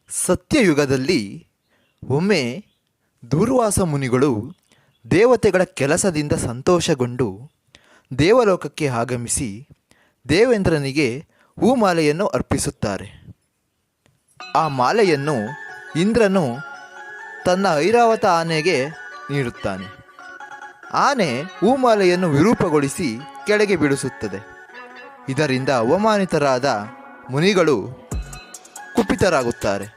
ಸತ್ಯಯುಗದಲ್ಲಿ ಒಮ್ಮೆ ದೂರ್ವಾಸ ಮುನಿಗಳು ದೇವತೆಗಳ ಕೆಲಸದಿಂದ ಸಂತೋಷಗೊಂಡು ದೇವಲೋಕಕ್ಕೆ ಆಗಮಿಸಿ ದೇವೇಂದ್ರನಿಗೆ ಹೂಮಾಲೆಯನ್ನು ಅರ್ಪಿಸುತ್ತಾರೆ. ಆ ಮಾಲೆಯನ್ನು ಇಂದ್ರನು ತನ್ನ ಐರಾವತ ಆನೆಗೆ ನೀಡುತ್ತಾನೆ. ಆನೆ ಹೂಮಾಲೆಯನ್ನು ವಿರೂಪಗೊಳಿಸಿ ಕೆಳಗೆ ಬೀಳಿಸುತ್ತದೆ. ಇದರಿಂದ ಅವಮಾನಿತರಾದ ಮುನಿಗಳು ಕುಪಿತರಾಗುತ್ತಾರೆ.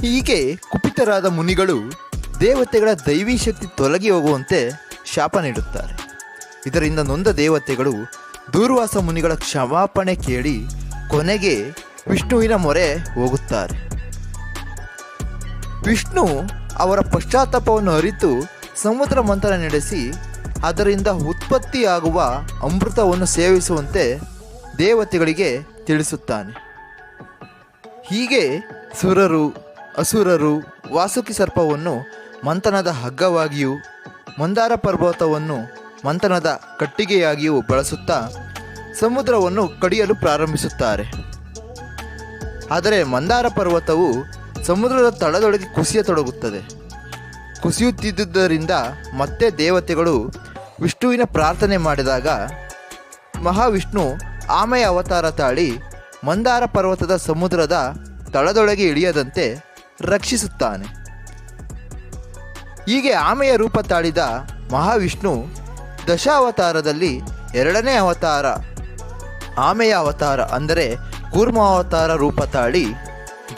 ಹೀಗೆ ಕುಪಿತರಾದ ಮುನಿಗಳು ದೇವತೆಗಳ ದೈವಿ ಶಕ್ತಿ ತೊಲಗಿ ಹೋಗುವಂತೆ ಶಾಪ ನೀಡುತ್ತಾರೆ. ಇದರಿಂದ ನೊಂದ ದೇವತೆಗಳು ದೂರ್ವಾಸ ಮುನಿಗಳ ಕ್ಷಮಾಪಣೆ ಕೇಳಿ ಕೊನೆಗೆ ವಿಷ್ಣುವಿನ ಮೊರೆ ಹೋಗುತ್ತಾರೆ. ವಿಷ್ಣು ಅವರ ಪಶ್ಚಾತ್ತಾಪವನ್ನು ಅರಿತು ಸಮುದ್ರ ಮಂಥನ ನಡೆಸಿ ಅದರಿಂದ ಉತ್ಪತ್ತಿಯಾಗುವ ಅಮೃತವನ್ನು ಸೇವಿಸುವಂತೆ ದೇವತೆಗಳಿಗೆ ತಿಳಿಸುತ್ತಾನೆ. ಹೀಗೆ ಸುರರು, ಅಸುರರು ವಾಸುಕಿ ಸರ್ಪವನ್ನು ಮಂಥನದ ಹಗ್ಗವಾಗಿಯೂ ಮಂದಾರ ಪರ್ವತವನ್ನು ಮಂಥನದ ಕಟ್ಟಿಗೆಯಾಗಿಯೂ ಬಳಸುತ್ತಾ ಸಮುದ್ರವನ್ನು ಕಡಿಯಲು ಪ್ರಾರಂಭಿಸುತ್ತಾರೆ. ಆದರೆ ಮಂದಾರ ಪರ್ವತವು ಸಮುದ್ರದ ತಳದೊಳಗೆ ಕುಸಿಯತೊಡಗುತ್ತದೆ. ಕುಸಿಯುತ್ತಿದ್ದುದರಿಂದ ಮತ್ತೆ ದೇವತೆಗಳು ವಿಷ್ಣುವಿನ ಪ್ರಾರ್ಥನೆ ಮಾಡಿದಾಗ ಮಹಾವಿಷ್ಣು ಆಮೆಯ ಅವತಾರ ತಾಳಿ ಮಂದಾರ ಪರ್ವತದ ಸಮುದ್ರದ ತಳದೊಳಗೆ ಇಳಿಯದಂತೆ ರಕ್ಷಿಸುತ್ತಾನೆ. ಹೀಗೆ ಆಮೆಯ ರೂಪ ತಾಳಿದ ಮಹಾವಿಷ್ಣು ದಶಾವತಾರದಲ್ಲಿ ಎರಡನೇ ಅವತಾರ ಆಮೆಯ ಅವತಾರ ಅಂದರೆ ಕೂರ್ಮಾವತಾರ ರೂಪ ತಾಳಿ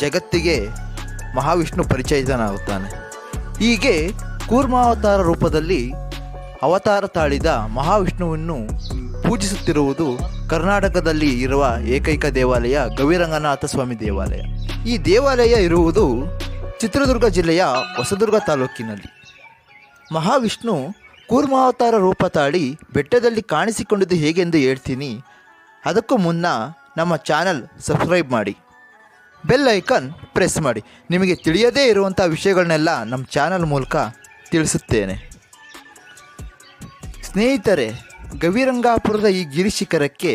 ಜಗತ್ತಿಗೆ ಮಹಾವಿಷ್ಣು ಪರಿಚಯಿತನಾಗುತ್ತಾನೆ. ಹೀಗೆ ಕೂರ್ಮಾವತಾರ ರೂಪದಲ್ಲಿ ಅವತಾರ ತಾಳಿದ ಮಹಾವಿಷ್ಣುವನ್ನು ಪೂಜಿಸುತ್ತಿರುವುದು ಕರ್ನಾಟಕದಲ್ಲಿ ಇರುವ ಏಕೈಕ ದೇವಾಲಯ ಗವಿರಂಗನಾಥ ಸ್ವಾಮಿ ದೇವಾಲಯ. ಈ ದೇವಾಲಯ ಇರುವುದು ಚಿತ್ರದುರ್ಗ ಜಿಲ್ಲೆಯ ಹೊಸದುರ್ಗ ತಾಲೂಕಿನಲ್ಲಿ. ಮಹಾವಿಷ್ಣು ಕೂರ್ಮಾವತಾರ ರೂಪ ತಾಳಿ ಬೆಟ್ಟದಲ್ಲಿ ಕಾಣಿಸಿಕೊಂಡಿದ್ದು ಹೇಗೆಂದು ಹೇಳ್ತೀನಿ. ಅದಕ್ಕೂ ಮುನ್ನ ನಮ್ಮ ಚಾನಲ್ ಸಬ್ಸ್ಕ್ರೈಬ್ ಮಾಡಿ, ಬೆಲ್ ಐಕಾನ್ ಪ್ರೆಸ್ ಮಾಡಿ. ನಿಮಗೆ ತಿಳಿಯದೇ ಇರುವಂಥ ವಿಷಯಗಳನ್ನೆಲ್ಲ ನಮ್ಮ ಚಾನಲ್ ಮೂಲಕ ತಿಳಿಸುತ್ತೇನೆ. ಸ್ನೇಹಿತರೆ, ಗವಿರಂಗಾಪುರದ ಈ ಗಿರಿಶಿಖರಕ್ಕೆ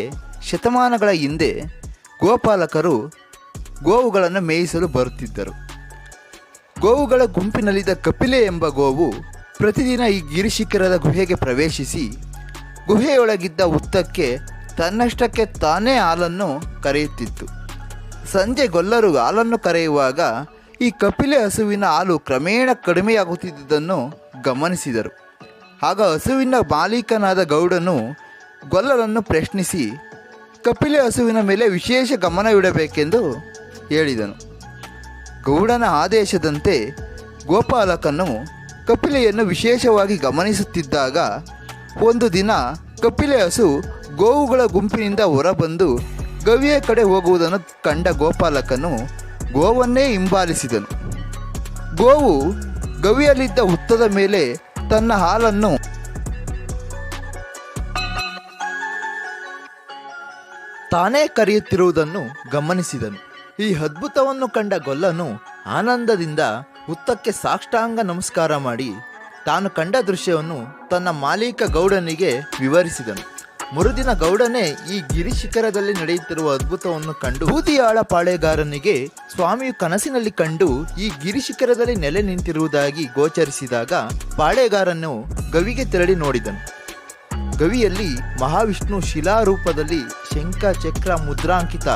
ಶತಮಾನಗಳ ಹಿಂದೆ ಗೋಪಾಲಕರು ಗೋವುಗಳನ್ನು ಮೇಯಿಸಲು ಬರುತ್ತಿದ್ದರು. ಗೋವುಗಳ ಗುಂಪಿನಲ್ಲಿದ್ದ ಕಪಿಲೆ ಎಂಬ ಗೋವು ಪ್ರತಿದಿನ ಈ ಗಿರಿಶಿಖರದ ಗುಹೆಗೆ ಪ್ರವೇಶಿಸಿ ಗುಹೆಯೊಳಗಿದ್ದ ಹುತ್ತಕ್ಕೆ ತನ್ನಷ್ಟಕ್ಕೆ ತಾನೇ ಹಾಲನ್ನು ಕರೆಯುತ್ತಿತ್ತು. ಸಂಜೆ ಗೊಲ್ಲರು ಹಾಲನ್ನು ಕರೆಯುವಾಗ ಈ ಕಪಿಲೆ ಹಸುವಿನ ಹಾಲು ಕ್ರಮೇಣ ಕಡಿಮೆಯಾಗುತ್ತಿದ್ದುದನ್ನು ಗಮನಿಸಿದರು. ಆಗ ಹಸುವಿನ ಮಾಲೀಕನಾದ ಗೌಡನು ಗೊಲ್ಲರನ್ನು ಪ್ರಶ್ನಿಸಿ ಕಪಿಲೆ ಹಸುವಿನ ಮೇಲೆ ವಿಶೇಷ ಗಮನವಿಡಬೇಕೆಂದು ಹೇಳಿದನು. ಗೌಡನ ಆದೇಶದಂತೆ ಗೋಪಾಲಕನು ಕಪಿಲೆಯನ್ನು ವಿಶೇಷವಾಗಿ ಗಮನಿಸುತ್ತಿದ್ದಾಗ ಒಂದು ದಿನ ಕಪಿಲೆ ಹಸು ಗೋವುಗಳ ಗುಂಪಿನಿಂದ ಹೊರಬಂದು ಗವಿಯ ಕಡೆ ಹೋಗುವುದನ್ನು ಕಂಡ ಗೋಪಾಲಕನು ಗೋವನ್ನೇ ಹಿಂಬಾಲಿಸಿದನು. ಗೋವು ಗವಿಯಲ್ಲಿದ್ದ ಹುತ್ತದ ಮೇಲೆ ತನ್ನ ಹಾಲನ್ನು ತಾನೇ ಕರೆಯುತ್ತಿರುವುದನ್ನು ಗಮನಿಸಿದನು. ಈ ಅದ್ಭುತವನ್ನು ಕಂಡ ಗೊಲ್ಲನು ಆನಂದದಿಂದ ಹುತ್ತಕ್ಕೆ ಸಾಷ್ಟಾಂಗ ನಮಸ್ಕಾರ ಮಾಡಿ ತಾನು ಕಂಡ ದೃಶ್ಯವನ್ನು ತನ್ನ ಮಾಲೀಕ ಗೌಡನಿಗೆ ವಿವರಿಸಿದನು. ಮರುದಿನ ಗೌಡನೇ ಈ ಗಿರಿಶಿಖರದಲ್ಲಿ ನಡೆಯುತ್ತಿರುವ ಅದ್ಭುತವನ್ನು ಕಂಡು ಬೂದಿಯಾಳ ಪಾಳೆಗಾರನಿಗೆ ಸ್ವಾಮಿಯು ಕನಸಿನಲ್ಲಿ ಕಂಡು ಈ ಗಿರಿಶಿಖರದಲ್ಲಿ ನೆಲೆ ನಿಂತಿರುವುದಾಗಿ ಗೋಚರಿಸಿದಾಗ ಪಾಳೆಗಾರನು ಗವಿಗೆ ತೆರಳಿ ನೋಡಿದನು. ಗವಿಯಲ್ಲಿ ಮಹಾವಿಷ್ಣು ಶಿಲಾರೂಪದಲ್ಲಿ ಶಂಖ ಚಕ್ರ ಮುದ್ರಾಂಕಿತ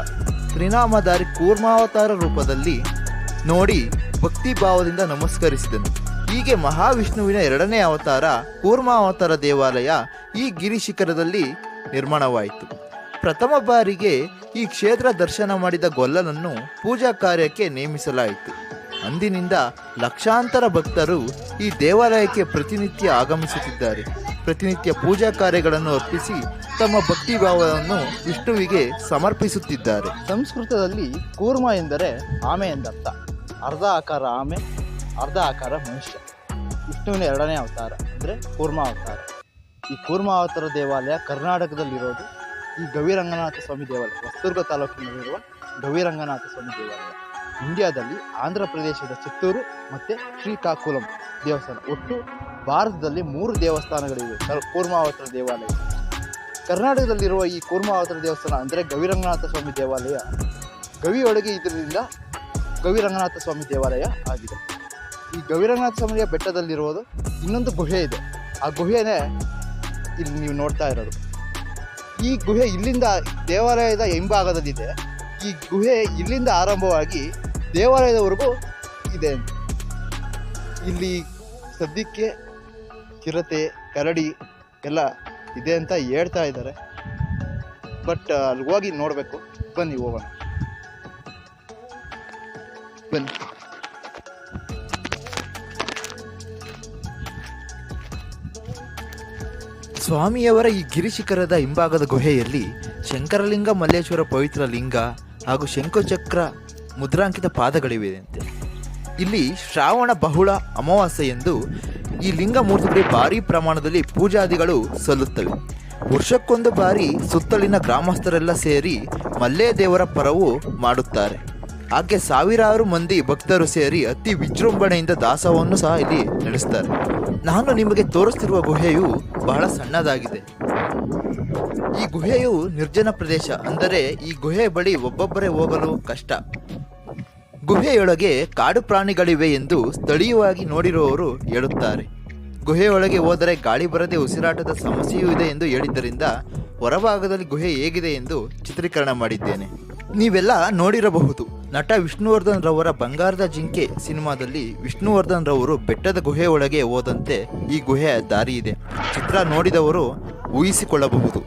ತ್ರಿನಾಮಧಾರಿ ಕೂರ್ಮಾವತಾರ ರೂಪದಲ್ಲಿ ನೋಡಿ ಭಕ್ತಿ ಭಾವದಿಂದ ನಮಸ್ಕರಿಸಿದನು. ಹೀಗೆ ಮಹಾವಿಷ್ಣುವಿನ ಎರಡನೇ ಅವತಾರ ಕೂರ್ಮಾವತಾರ ದೇವಾಲಯ ಈ ಗಿರಿಶಿಖರದಲ್ಲಿ ನಿರ್ಮಾಣವಾಯಿತು. ಪ್ರಥಮ ಬಾರಿಗೆ ಈ ಕ್ಷೇತ್ರ ದರ್ಶನ ಮಾಡಿದ ಗೊಲ್ಲನನ್ನು ಪೂಜಾ ಕಾರ್ಯಕ್ಕೆ ನೇಮಿಸಲಾಯಿತು. ಅಂದಿನಿಂದ ಲಕ್ಷಾಂತರ ಭಕ್ತರು ಈ ದೇವಾಲಯಕ್ಕೆ ಪ್ರತಿನಿತ್ಯ ಆಗಮಿಸುತ್ತಿದ್ದಾರೆ. ಪ್ರತಿನಿತ್ಯ ಪೂಜಾ ಕಾರ್ಯಗಳನ್ನು ಅರ್ಪಿಸಿ ತಮ್ಮ ಭಕ್ತಿ ಭಾವವನ್ನು ವಿಷ್ಣುವಿಗೆ ಸಮರ್ಪಿಸುತ್ತಿದ್ದಾರೆ. ಸಂಸ್ಕೃತದಲ್ಲಿ ಕೂರ್ಮ ಎಂದರೆ ಆಮೆ ಎಂದರ್ಥ. ಅರ್ಧ ಆಕಾರ ಆಮೆ, ಅರ್ಧ ಆಕಾರ ಮನುಷ್ಯ. ವಿಷ್ಣುವಿನ ಎರಡನೇ ಅವತಾರ ಅಂದರೆ ಕೂರ್ಮಾವತಾರ. ಈ ಕೂರ್ಮಾವತಾರ ದೇವಾಲಯ ಕರ್ನಾಟಕದಲ್ಲಿರೋದು ಈ ಗವಿರಂಗನಾಥ ಸ್ವಾಮಿ ದೇವಾಲಯ, ಹೊಸದುರ್ಗ ತಾಲೂಕಿನಲ್ಲಿರುವ ಗವಿರಂಗನಾಥ ಸ್ವಾಮಿ ದೇವಾಲಯ. ಇಂಡಿಯಾದಲ್ಲಿ ಆಂಧ್ರ ಪ್ರದೇಶದ ಚಿತ್ತೂರು ಮತ್ತು ಶ್ರೀಕಾಕುಲಂ ದೇವಸ್ಥಾನ, ಒಟ್ಟು ಭಾರತದಲ್ಲಿ 3 ದೇವಸ್ಥಾನಗಳಿವೆ ಕೂರ್ಮಾವತಾರ ದೇವಾಲಯ. ಕರ್ನಾಟಕದಲ್ಲಿರುವ ಈ ಕೂರ್ಮಾವತಾರ ದೇವಸ್ಥಾನ ಅಂದರೆ ಗವಿರಂಗನಾಥ ಸ್ವಾಮಿ ದೇವಾಲಯ ಗವಿಯೊಳಗೆ ಇದರಿಂದ ಗವಿರಂಗನಾಥ ಸ್ವಾಮಿ ದೇವಾಲಯ ಆಗಿದೆ. ಈ ಗವಿರಂಗನಾಥ ಸ್ವಾಮಿಯ ಬೆಟ್ಟದಲ್ಲಿರುವುದು ಇನ್ನೊಂದು ಗುಹೆ ಇದೆ. ಆ ಗುಹೆನೇ ಇಲ್ಲಿ ನೀವು ನೋಡ್ತಾ ಇರೋದು. ಈ ಗುಹೆ ಇಲ್ಲಿಂದ ದೇವಾಲಯದ ಹಿಂಭಾಗದಲ್ಲಿದೆ. ಈ ಗುಹೆ ಇಲ್ಲಿಂದ ಆರಂಭವಾಗಿ ದೇವಾಲಯದವರೆಗೂ ಇದೆ. ಇಲ್ಲಿ ಸದ್ಯಕ್ಕೆ ಚಿರತೆ, ಕರಡಿ ಎಲ್ಲ ಇದೆ ಅಂತ ಹೇಳ್ತಾ ಇದ್ದಾರೆ. ಬಟ್ ಅಲ್ಲಿ ಹೋಗಿ ನೋಡಬೇಕು. ಬನ್ನಿ ಹೋಗೋಣ, ಬನ್ನಿ. ಸ್ವಾಮಿಯವರ ಈ ಗಿರಿಶಿಖರದ ಹಿಂಭಾಗದ ಗುಹೆಯಲ್ಲಿ ಶಂಕರಲಿಂಗ, ಮಲ್ಲೇಶ್ವರ ಪವಿತ್ರ ಲಿಂಗ ಹಾಗೂ ಶಂಖಚಕ್ರ ಮುದ್ರಾಂಕಿತ ಪಾದಗಳಿವೆಯಂತೆ. ಇಲ್ಲಿ ಶ್ರಾವಣ ಬಹುಳ ಅಮಾವಾಸ್ಯೆಯೆಂದು ಈ ಲಿಂಗ ಮೂರ್ತಿಗಳಿಗೆ ಭಾರೀ ಪ್ರಮಾಣದಲ್ಲಿ ಪೂಜಾದಿಗಳು ಸಲ್ಲುತ್ತವೆ. ವರ್ಷಕ್ಕೊಂದು ಬಾರಿ ಸುತ್ತಲಿನ ಗ್ರಾಮಸ್ಥರೆಲ್ಲ ಸೇರಿ ಮಲ್ಲೆ ದೇವರ ಪರವು ಮಾಡುತ್ತಾರೆ. ಹಾಗೆ ಸಾವಿರಾರು ಮಂದಿ ಭಕ್ತರು ಸೇರಿ ಅತಿ ವಿಜೃಂಭಣೆಯಿಂದ ದಾಸವನ್ನು ಸಹ ಇಲ್ಲಿ ನಡೆಸ್ತಾರೆ. ನಾನು ನಿಮಗೆ ತೋರಿಸ್ತಿರುವ ಗುಹೆಯು ಬಹಳ ಸಣ್ಣದಾಗಿದೆ. ಈ ಗುಹೆಯು ನಿರ್ಜನ ಪ್ರದೇಶ, ಅಂದರೆ ಈ ಗುಹೆ ಬಳಿ ಒಬ್ಬೊಬ್ಬರೇ ಹೋಗಲು ಕಷ್ಟ. ಗುಹೆಯೊಳಗೆ ಕಾಡು ಪ್ರಾಣಿಗಳಿವೆ ಎಂದು ಸ್ಥಳೀಯವಾಗಿ ನೋಡಿರುವವರು ಹೇಳುತ್ತಾರೆ. ಗುಹೆಯೊಳಗೆ ಹೋದರೆ ಗಾಳಿ ಬರದೆ ಉಸಿರಾಟದ ಸಮಸ್ಯೆಯೂ ಇದೆ ಎಂದು ಹೇಳಿದ್ದರಿಂದ ಹೊರಭಾಗದಲ್ಲಿ ಗುಹೆ ಹೇಗಿದೆ ಎಂದು ಚಿತ್ರೀಕರಣ ಮಾಡಿದ್ದೇನೆ. ನೀವೆಲ್ಲ ನೋಡಿರಬಹುದು, ನಟ ವಿಷ್ಣುವರ್ಧನ್ ರವರ ಬಂಗಾರದ ಜಿಂಕೆ ಸಿನಿಮಾದಲ್ಲಿ ವಿಷ್ಣುವರ್ಧನ್ ರವರು ಬೆಟ್ಟದ ಗುಹೆ ಒಳಗೆ ಹೋದಂತೆ ಈ ಗುಹೆಯ ದಾರಿ ಇದೆ. ಚಿತ್ರ ನೋಡಿದವರು ಊಹಿಸಿಕೊಳ್ಳಬಹುದು.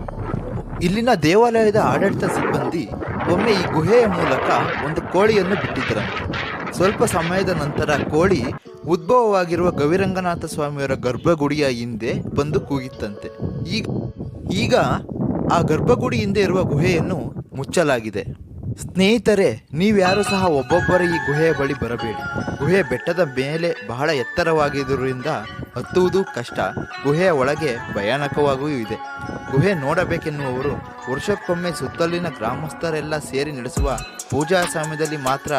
ಇಲ್ಲಿನ ದೇವಾಲಯದ ಆಡಳಿತ ಸಿಬ್ಬಂದಿ ಒಮ್ಮೆ ಈ ಗುಹೆಯ ಮೂಲಕ ಒಂದು ಕೋಳಿಯನ್ನು ಬಿಟ್ಟಿದ್ದರಂತೆ. ಸ್ವಲ್ಪ ಸಮಯದ ನಂತರ ಕೋಳಿ ಉದ್ಭವವಾಗಿರುವ ಗವಿರಂಗನಾಥ ಸ್ವಾಮಿಯವರ ಗರ್ಭಗುಡಿಯ ಹಿಂದೆ ಬಂದು ಕೂಗಿತ್ತಂತೆ. ಈಗ ಆ ಗರ್ಭಗುಡಿ ಹಿಂದೆ ಇರುವ ಗುಹೆಯನ್ನು ಮುಚ್ಚಲಾಗಿದೆ. ಸ್ನೇಹಿತರೆ, ನೀವ್ಯಾರು ಸಹ ಒಬ್ಬೊಬ್ಬರೇ ಈ ಗುಹೆಯ ಬಳಿ ಬರಬೇಡಿ. ಗುಹೆ ಬೆಟ್ಟದ ಮೇಲೆ ಬಹಳ ಎತ್ತರವಾಗಿರುವುದರಿಂದ ಹತ್ತುವುದು ಕಷ್ಟ. ಗುಹೆಯ ಒಳಗೆ ಭಯಾನಕವಾಗಿಯೂ ಇದೆ. ಗುಹೆ ನೋಡಬೇಕೆನ್ನುವವರು ವರ್ಷಕ್ಕೊಮ್ಮೆ ಸುತ್ತಲಿನ ಗ್ರಾಮಸ್ಥರೆಲ್ಲ ಸೇರಿ ನಡೆಸುವ ಪೂಜಾ ಸಮಯದಲ್ಲಿ ಮಾತ್ರ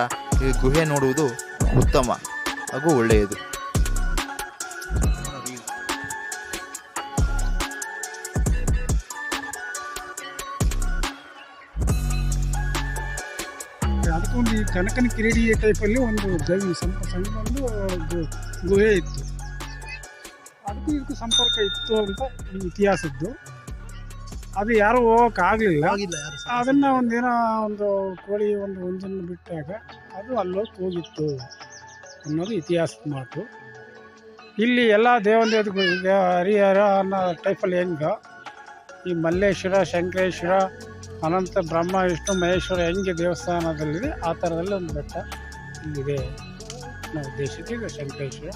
ಈ ಗುಹೆ ನೋಡುವುದು ಉತ್ತಮ ಹಾಗೂ ಒಳ್ಳೆಯದು. ಅದಕ್ಕೊಂದು ಈ ಕನಕನ ಕಿರೀಡಿ ಟೈಪಲ್ಲಿ ಒಂದು ಸಣ್ಣ ಒಂದು ಗುಹೆ ಇತ್ತು. ಅದಕ್ಕೂ ಇದಕ್ಕೂ ಸಂಪರ್ಕ ಇತ್ತು ಅಂತ ಈ ಇತಿಹಾಸದ್ದು. ಅದು ಯಾರೂ ಹೋಗೋಕ್ಕಾಗಲಿಲ್ಲ. ಅದನ್ನು ಒಂದಿನ ಒಂದು ಕೋಳಿ ಒಂದು ಹುಂಜನ್ನು ಬಿಟ್ಟಾಗ ಅದು ಅಲ್ಲೋಗಿ ಹೋಗಿತ್ತು ಅನ್ನೋದು ಇತಿಹಾಸದ ಮಾತು. ಇಲ್ಲಿ ಎಲ್ಲ ದೇವತೆಗಳು ಈಗ ಹರಿಹರ ಅನ್ನೋ ಟೈಪಲ್ಲಿ ಹೆಂಗೆ ಈ ಮಲ್ಲೇಶ್ವರ, ಶಂಕರೇಶ್ವರ, ಅನಂತ ಬ್ರಹ್ಮ, ವಿಷ್ಣು, ಮಹೇಶ್ವರ ಹೆಂಗೆ ದೇವಸ್ಥಾನದಲ್ಲಿದೆ ಆ ಥರದಲ್ಲಿ ಒಂದು ಬೆಟ್ಟ ಇಲ್ಲಿದೆ ಅನ್ನೋ ಉದ್ದೇಶಕ್ಕೆ ಇದು ಶಂಕರೇಶ್ವರ.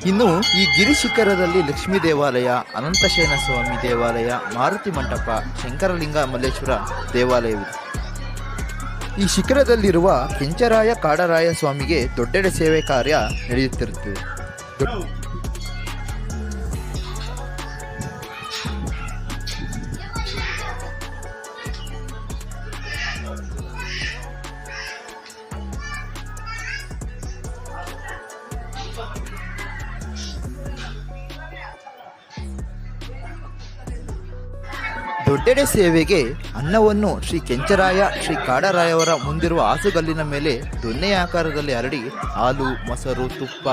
ಇನ್ನು ಈ ಗಿರಿಶಿಖರದಲ್ಲಿ ಲಕ್ಷ್ಮೀ ದೇವಾಲಯ, ಅನಂತಶಯನ ಸ್ವಾಮಿ ದೇವಾಲಯ, ಮಾರುತಿ ಮಂಟಪ, ಶಂಕರಲಿಂಗ, ಮಲ್ಲೇಶ್ವರ ದೇವಾಲಯವಿದೆ. ಈ ಶಿಖರದಲ್ಲಿರುವ ಕೆಂಚರಾಯ ಕಾಡರಾಯ ಸ್ವಾಮಿಗೆ ದೊಡ್ಡೆಡೆ ಸೇವೆ ಕಾರ್ಯ ನಡೆಯುತ್ತಿರುತ್ತದೆ. ದೊಡ್ಡೆಡೆ ಸೇವೆಗೆ ಅನ್ನವನ್ನು ಶ್ರೀ ಕೆಂಚರಾಯ, ಶ್ರೀ ಕಾಡರಾಯವರ ಮುಂದಿರುವ ಹಾಸುಗಲ್ಲಿನ ಮೇಲೆ ದೊನ್ನೆಯ ಆಕಾರದಲ್ಲಿ ಹರಡಿ ಹಾಲು, ಮೊಸರು, ತುಪ್ಪ,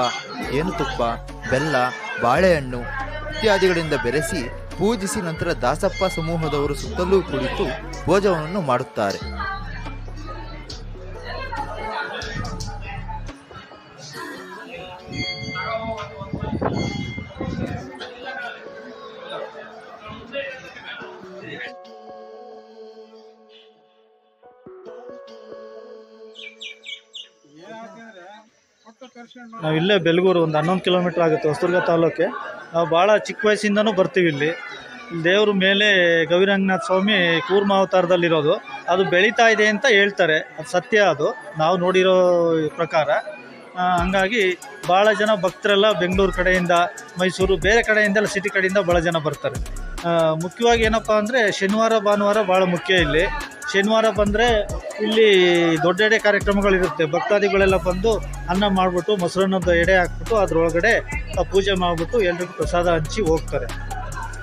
ಜೇನುತುಪ್ಪ, ಬೆಲ್ಲ, ಬಾಳೆಹಣ್ಣು ಇತ್ಯಾದಿಗಳಿಂದ ಬೆರೆಸಿ ಪೂಜಿಸಿ ನಂತರ ದಾಸಪ್ಪ ಸಮೂಹದವರು ಸುತ್ತಲೂ ಕುಳಿತು ಭೋಜನವನ್ನು ಮಾಡುತ್ತಾರೆ. ನಾವು ಇಲ್ಲೇ ಬೆಲಗೂರು ಒಂದು 11 ಕಿಲೋಮೀಟ್ರ್ ಆಗುತ್ತೆ ಹೊಸದುರ್ಗ ತಾಲೂಕೆ. ನಾವು ಭಾಳ ಚಿಕ್ಕ ವಯಸ್ಸಿಂದನೂ ಬರ್ತೀವಿ ಇಲ್ಲಿ. ದೇವ್ರ ಮೇಲೆ ಗವಿರಂಗನಾಥ ಸ್ವಾಮಿ ಕೂರ್ಮಾವತಾರದಲ್ಲಿರೋದು, ಅದು ಬೆಳೀತಾ ಇದೆ ಅಂತ ಹೇಳ್ತಾರೆ. ಅದು ಸತ್ಯ, ಅದು ನಾವು ನೋಡಿರೋ ಪ್ರಕಾರ. ಹಂಗಾಗಿ ಭಾಳ ಜನ ಭಕ್ತರೆಲ್ಲ ಬೆಂಗಳೂರು ಕಡೆಯಿಂದ, ಮೈಸೂರು, ಬೇರೆ ಕಡೆಯಿಂದೆಲ್ಲ ಸಿಟಿ ಕಡೆಯಿಂದ ಭಾಳ ಜನ ಬರ್ತಾರೆ. ಮುಖ್ಯವಾಗಿ ಏನಪ್ಪ ಅಂದರೆ ಶನಿವಾರ ಭಾನುವಾರ ಭಾಳ ಮುಖ್ಯ ಇಲ್ಲಿ. ಶನಿವಾರ ಬಂದರೆ ಇಲ್ಲಿ ದೊಡ್ಡ ಎಡೆ ಕಾರ್ಯಕ್ರಮಗಳಿರುತ್ತೆ. ಭಕ್ತಾದಿಗಳೆಲ್ಲ ಬಂದು ಅನ್ನ ಮಾಡಿಬಿಟ್ಟು ಮೊಸರನ್ನದ ಎಡೆ ಹಾಕ್ಬಿಟ್ಟು ಅದರೊಳಗಡೆ ಪೂಜೆ ಮಾಡಿಬಿಟ್ಟು ಎಲ್ರಿಗೂ ಪ್ರಸಾದ ಹಂಚಿ ಹೋಗ್ತಾರೆ.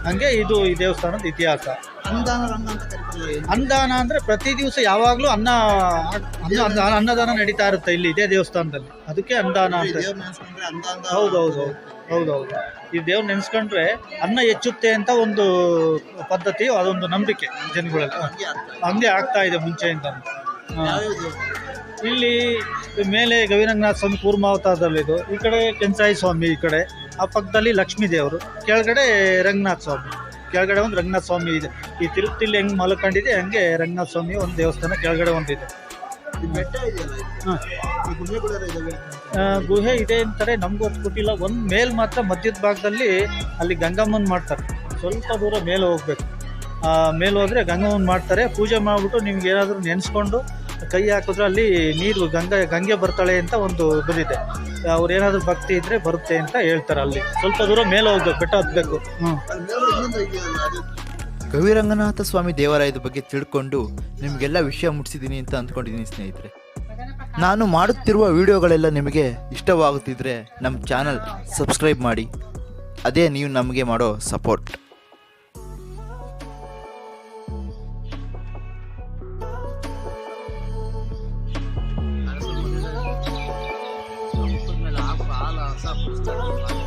ಹಂಗೆ ಇದು ಈ ದೇವಸ್ಥಾನದ ಇತಿಹಾಸ. ಅನುದಾನ ರಂಗ ಅಂತ ಕರೀತಾರಲ್ಲ, ಏನು? ಅನ್ನದಾನ ಅಂದರೆ ಪ್ರತಿ ದಿವಸ ಯಾವಾಗಲೂ ಅನ್ನದಾನ ನಡೀತಾ ಇರುತ್ತೆ ಇಲ್ಲಿ ಇದೇ ದೇವಸ್ಥಾನದಲ್ಲಿ, ಅದಕ್ಕೆ ಅನ್ನದಾನ ಅಂತ. ದೇವ್ರ ನೆನ್ಸ್ಕೊಂಡ್ರೆ ಅಂದ ಹೌದೌದು. ಈ ದೇವ್ರು ನೆನೆಸ್ಕೊಂಡ್ರೆ ಅನ್ನ ಹೆಚ್ಚುತ್ತೆ ಅಂತ ಒಂದು ಪದ್ಧತಿ, ಅದೊಂದು ನಂಬಿಕೆ ಜನಗಳಲ್ಲಿ. ಹಂಗೆ ಆಗ್ತಾ ಇದೆ ಮುಂಚೆಯಿಂದ. ಇಲ್ಲಿ ಮೇಲೆ ಗವಿರಂಗನಾಥ ಸ್ವಾಮಿ ಕೂರ್ಮಾವತಾರದಲ್ಲಿದು, ಈ ಕಡೆ ಕೆಂಚಾಯಿ ಸ್ವಾಮಿ, ಈ ಕಡೆ ಆ ಪಕ್ಕದಲ್ಲಿ ಲಕ್ಷ್ಮೀ ದೇವರು, ಕೆಳಗಡೆ ರಂಗನಾಥ ಸ್ವಾಮಿ, ಕೆಳಗಡೆ ಒಂದು ರಂಗನಾಥ ಸ್ವಾಮಿ ಇದೆ. ಈ ತಿರುಪತಿಲಿ ಹೆಂಗೆ ಮಲ್ಕೊಂಡಿದೆ ಹಂಗೆ ರಂಗನಾಥ ಸ್ವಾಮಿ ಒಂದು ದೇವಸ್ಥಾನ ಕೆಳಗಡೆ ಒಂದಿದೆ. ಬೆಟ್ಟ ಇದೆಯಲ್ಲ, ಹಾಂ, ಈ ಗುಹೆಗಳೆಲ್ಲ ಇದಾವೆ. ಗುಹೆ ಇದೆ ಅಂತಾರೆ, ನಮಗೂ ಹೊತ್ತು ಕೊಟ್ಟಿಲ್ಲ. ಒಂದು ಮೇಲ್ ಮಾತ್ರ ಮಧ್ಯದ ಭಾಗದಲ್ಲಿ ಅಲ್ಲಿ ಗಂಗಮ್ಮನ ಮಾಡ್ತಾರೆ, ಸ್ವಲ್ಪ ದೂರ ಮೇಲೆ ಹೋಗ್ಬೇಕು. ಮೇಲೆ ಹೋದರೆ ಗಂಗಮ್ಮನ ಮಾಡ್ತಾರೆ, ಪೂಜೆ ಮಾಡಿಬಿಟ್ಟು ನಿಮ್ಗೆ ಏನಾದರೂ ನೆನೆಸ್ಕೊಂಡು ಕೈ ಹಾಕಿದ್ರೆ ಅಲ್ಲಿ ನೀರು ಗಂಗೆ ಬರ್ತಾಳೆ ಅಂತ ಒಂದು ಬಂದಿದೆ. ಅವ್ರು ಏನಾದರೂ ಭಕ್ತಿ ಇದ್ದರೆ ಬರುತ್ತೆ ಅಂತ ಹೇಳ್ತಾರೆ. ಅಲ್ಲಿ ಸ್ವಲ್ಪ ದೂರ ಮೇಲೆ ಹೋಗ್ಬೇಕು, ಬೆಟ್ಟ ಹತ್ತಬೇಕು. ಗವಿರಂಗನಾಥ ಸ್ವಾಮಿ ದೇವಾಲಯದ ಬಗ್ಗೆ ತಿಳ್ಕೊಂಡು ನಿಮಗೆಲ್ಲ ವಿಷಯ ಮುಟ್ಟಿಸಿದ್ದೀನಿ ಅಂತ ಅಂದ್ಕೊಂಡಿದ್ದೀನಿ ಸ್ನೇಹಿತರೆ. ನಾನು ಮಾಡುತ್ತಿರುವ ವಿಡಿಯೋಗಳೆಲ್ಲ ನಿಮಗೆ ಇಷ್ಟವಾಗುತ್ತಿದ್ದರೆ ನಮ್ಮ ಚಾನಲ್ ಸಬ್ಸ್ಕ್ರೈಬ್ ಮಾಡಿ, ಅದೇ ನೀವು ನಮಗೆ ಮಾಡೋ ಸಪೋರ್ಟ್. ಹಾಲು